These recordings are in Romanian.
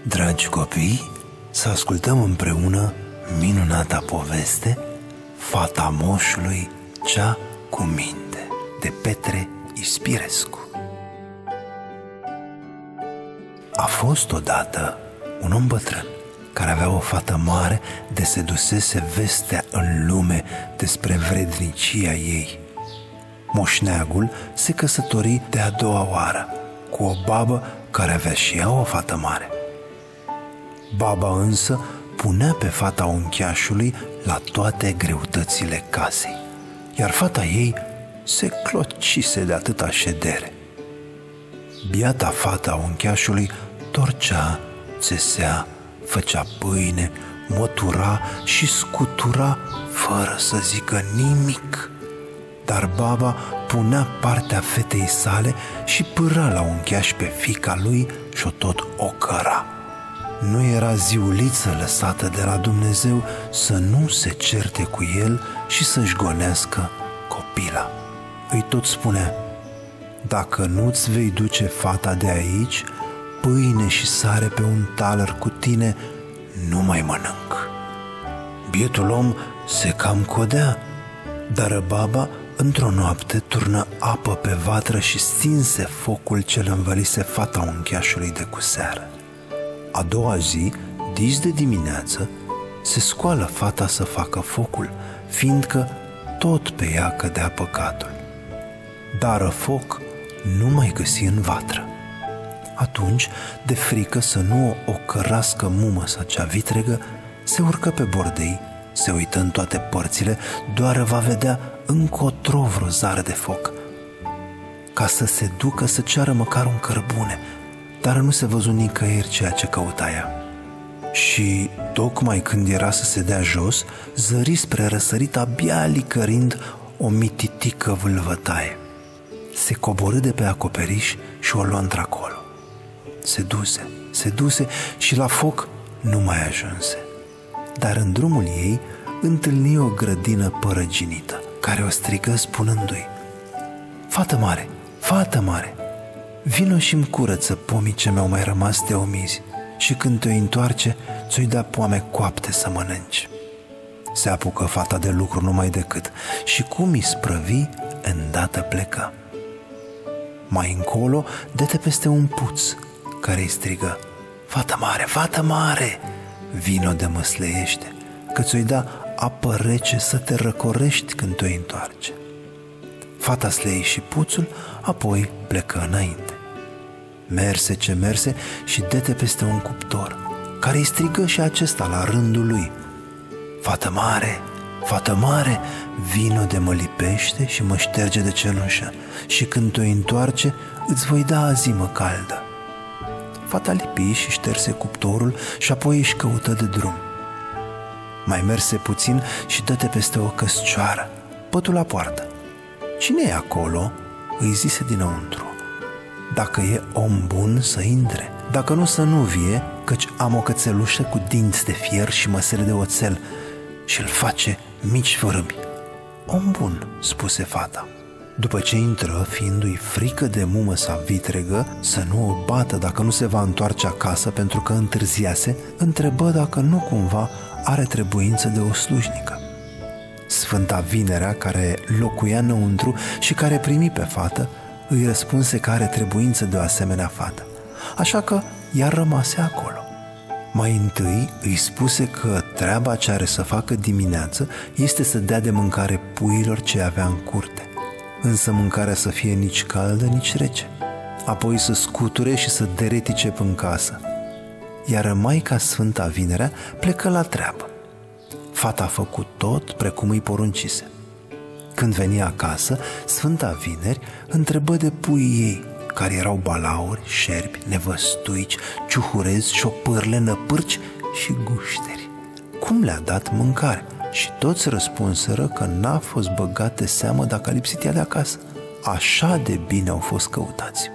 Dragi copii, să ascultăm împreună minunata poveste Fata moșului cea cu minte, de Petre Ispirescu. A fost odată un om bătrân care avea o fată mare de se dusese vestea în lume despre vrednicia ei. Moșneagul se căsători de a doua oară cu o babă care avea și ea o fată mare. Baba însă punea pe fata uncheașului la toate greutățile casei, iar fata ei se clocise de atâta ședere. Biata fata uncheașului torcea, țesea, făcea pâine, mătura și scutura fără să zică nimic. Dar baba punea partea fetei sale și pâra la uncheaș pe fiica lui și-o tot ocăra. Nu era ziuliță lăsată de la Dumnezeu să nu se certe cu el și să-și gonească copila. Îi tot spunea: dacă nu-ți vei duce fata de aici, pâine și sare pe un taler cu tine nu mai mănânc. Bietul om se cam codea, dar baba într-o noapte turnă apă pe vatră și stinse focul ce-l învălise fata uncheașului de cu seară. A doua zi, dis de dimineață, se scoală fata să facă focul, fiindcă tot pe ea cădea păcatul. Dară foc nu mai găsi în vatră. Atunci, de frică să nu o ocărască mumăsa cea vitregă, se urcă pe bordei, se uită în toate părțile, doar va vedea încotro vreo zară de foc, ca să se ducă să ceară măcar un cărbune, dar nu se văzu nicăieri ceea ce căuta ea. Și tocmai când era să se dea jos, zări spre răsărit, abia licărind, o mititică vâlvătaie. Se coborî de pe acoperiș și o luă într-acolo. Se duse și la foc nu mai ajunse. Dar în drumul ei întâlni o grădină părăginită, care o strigă spunându-i: fată mare, fată mare, vino și-mi curăță pomii ce mi-au mai rămas de omizi și când te-o întoarce, ți-o da poame coapte să mănânci. Se apucă fata de lucru numai decât și cum i sprăvi, îndată plecă. Mai încolo dete peste un puț care îi strigă: fată mare, fată mare, vino de măsleiește, că ți-o da apă rece să te răcorești când te-o întoarce. Fata slei și puțul, apoi plecă înainte. Merse ce merse și dete peste un cuptor, care îi strigă și acesta la rândul lui: fată mare, fată mare, vino de mă lipește și mă șterge de cenușă și când te-o întoarce, îți voi da azimă caldă. Fata lipi și șterse cuptorul și apoi își căută de drum. Mai merse puțin și dăte peste o căscioară, pătu la poartă. Cine e acolo? Îi zise dinăuntru. Dacă e om bun să intre, dacă nu să nu vie, căci am o cățelușă cu dinți de fier și măsele de oțel și îl face mici fărâmi. Om bun, spuse fata. După ce intră, fiindu-i frică de mumăsa vitregă să nu o bată dacă nu se va întoarce acasă pentru că întârziase, întrebă dacă nu cumva are trebuință de o slujnică. Sfânta Vinerea, care locuia înăuntru și care primi pe fată, îi răspunse că are trebuință de o asemenea fată, așa că ea rămase acolo. Mai întâi îi spuse că treaba ce are să facă dimineață este să dea de mâncare puiilor ce avea în curte, însă mâncarea să fie nici caldă, nici rece, apoi să scuture și să deretice până casă. Iar Maica Sfânta Vinerea plecă la treabă. Fata a făcut tot precum îi poruncise. Când veni acasă, Sfânta Vineri întrebă de puii ei, care erau balauri, șerpi, nevăstuici, ciuhurezi, șopârle, năpârci și gușteri, cum le-a dat mâncare, și toți răspunseră că n-a fost băgat de seamă dacă a lipsit ea de acasă. Așa de bine au fost căutați.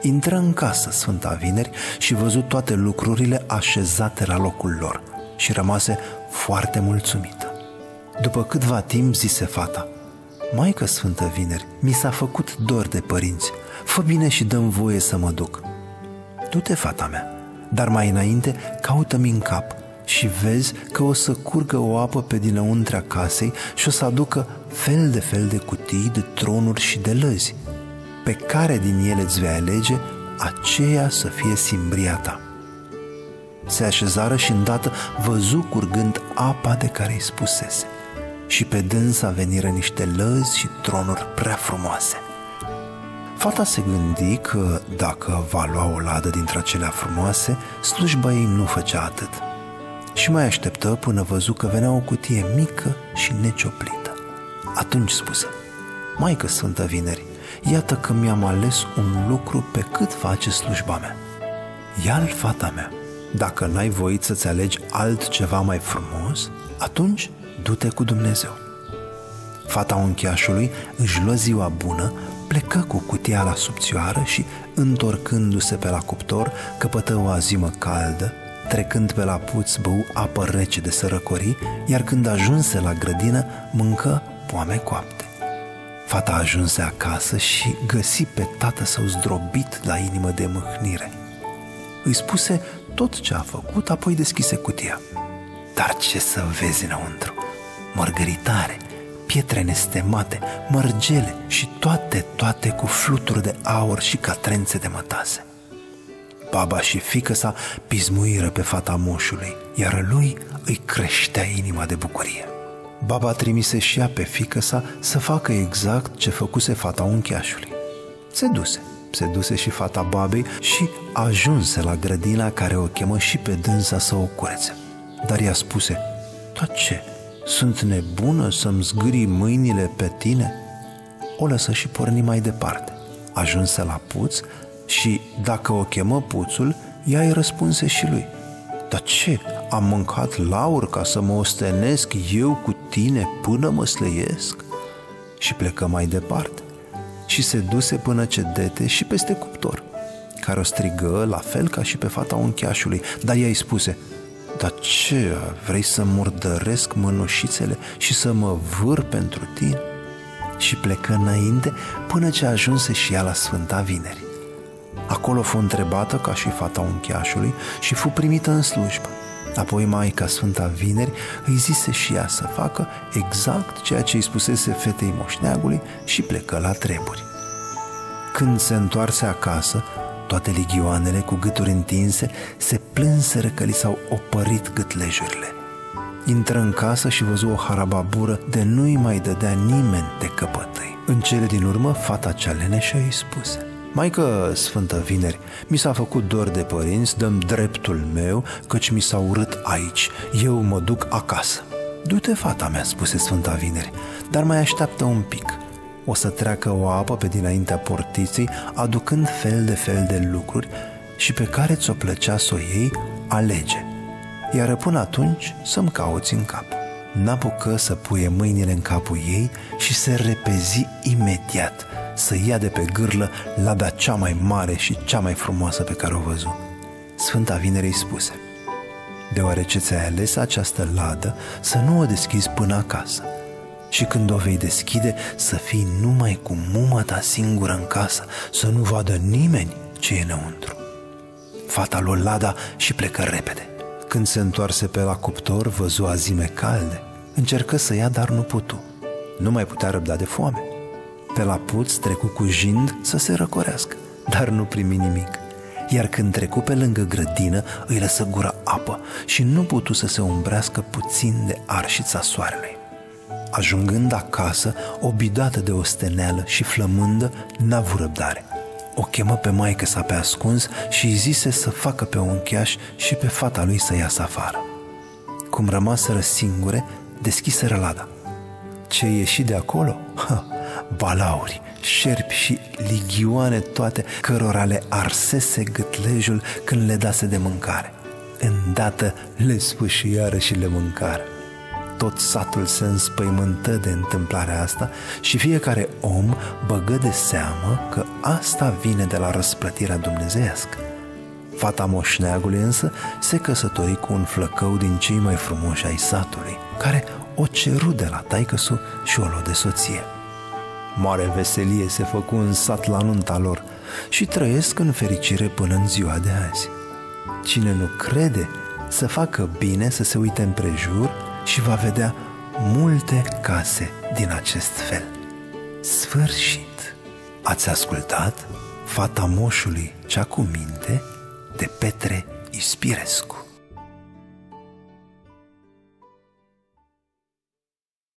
Intră în casă Sfânta Vineri și văzut toate lucrurile așezate la locul lor și rămase foarte mulțumită. După câtva timp zise fata: Maică Sfântă Vineri, mi s-a făcut dor de părinți, fă bine și dă-mi voie să mă duc. Du-te, fata mea, dar mai înainte caută-mi în cap și vezi că o să curgă o apă pe dinăuntrea casei și o să aducă fel de cutii, de tronuri și de lăzi, pe care din ele îți vei alege aceea să fie simbria ta. Se așezară și îndată văzu curgând apa de care îi spusese și pe dânsa veniră niște lăzi și tronuri prea frumoase. Fata se gândi că dacă va lua o ladă dintre acelea frumoase, slujba ei nu făcea atât. Și mai așteptă până văzu că venea o cutie mică și necioplită. Atunci spuse: Maică Sfântă Vineri, iată că mi-am ales un lucru pe cât face slujba mea. Ia-l, fata mea, dacă n-ai voit să-ți alegi altceva mai frumos, atunci du-te cu Dumnezeu. Fata uncheașului își luă ziua bună, plecă cu cutia la subțioară și, întorcându-se pe la cuptor, căpătă o azimă caldă, trecând pe la puț bău apă rece de sărăcorii, iar când ajunse la grădină, mâncă poame coapte. Fata ajunse acasă și găsi pe tată său zdrobit la inimă de mâhnire. Îi spuse tot ce a făcut, apoi deschise cutia. Dar ce să vezi înăuntru? Mărgăritare, pietre nestemate, mărgele și toate cu fluturi de aur și catrențe de mătase. Baba și fiică-sa pismuiră pe fata moșului, iar lui îi creștea inima de bucurie. Baba trimise și ea pe fiică-sa să facă exact ce făcuse fata uncheașului. Se duse și fata babei și ajunse la grădina care o chemă și pe dânsa să o curețe. Dar ea spuse: Dar ce? Sunt nebună să-mi zgârii mâinile pe tine? O lăsă și porni mai departe. Ajunse la puț și, dacă o chemă puțul, ea îi răspunse și lui: Dar ce? Am mâncat laur ca să mă ostenesc eu cu tine până mă slăiesc? Și plecă mai departe și se duse până ce dete și peste cuptor, care o strigă la fel ca și pe fata uncheașului, dar ea îi spuse: Dar ce, vrei să murdăresc mănușițele și să mă vâr pentru tine? Și plecă înainte până ce ajunse și ea la Sfânta Vineri. Acolo fu întrebată ca și fata uncheașului și fu primită în slujbă. Apoi Maica Sfânta Vineri îi zise și ea să facă exact ceea ce îi spusese fetei moșneagului și plecă la treburi. Când se întoarse acasă, toate ligioanele cu gâturi întinse se plânseră că li s-au opărit gâtlejurile. Intră în casă și văzu o harababură de nu-i mai dădea nimeni de căpătâi. În cele din urmă, fata cea leneșă îi spuse: Maică Sfântă Vineri, mi s-a făcut dor de părinți, dă-mi dreptul meu, căci mi s-a urât aici, eu mă duc acasă. Du-te, fata mea, spuse Sfânta Vineri, dar mai așteaptă un pic. O să treacă o apă pe dinaintea portiței, aducând fel de lucruri și pe care ți-o plăcea să o iei, alege. Iar până atunci să-mi cauți în cap. N-apucă să puie mâinile în capul ei și se repezi imediat să ia de pe gârlă lada cea mai mare și cea mai frumoasă pe care o văzu. Sfânta Vineri îi spuse: Deoarece ți-ai ales această ladă, să nu o deschizi până acasă. Și când o vei deschide, să fii numai cu muma ta singură în casă, să nu vadă nimeni ce e înăuntru. Fata luă lada și plecă repede. Când se întoarse pe la cuptor, văzu azime calde. Încercă să ia, dar nu putu. Nu mai putea răbda de foame. Pe la puț trecu cu jind să se răcorească, dar nu primi nimic. Iar când trecu pe lângă grădină, îi lăsă gura apă și nu putu să se umbrească puțin de arșița soarelui. Ajungând acasă, obidată de osteneală și flămândă, n-a avut răbdare. O chemă pe maică-sa pe ascuns și îi zise să facă pe uncheaș și pe fata lui să iasă afară. Cum rămaseră singure, deschiseră lada. Ce ieși de acolo? Balauri, șerpi și ligioane toate, cărora le arsese gâtlejul când le dase de mâncare. Îndată le sfâșiară și le mâncară. Tot satul se înspăimântă de întâmplarea asta și fiecare om băgă de seamă că asta vine de la răsplătirea dumnezeiască. Fata moșneagului însă se căsători cu un flăcău din cei mai frumoși ai satului, care o ceru de la taică-su și o luă de soție. Mare veselie se făcu în sat la nunta lor și trăiesc în fericire până în ziua de azi. Cine nu crede să facă bine, să se uite împrejur și va vedea multe case din acest fel. Sfârșit! Ați ascultat Fata moșului cea cu minte de Petre Ispirescu.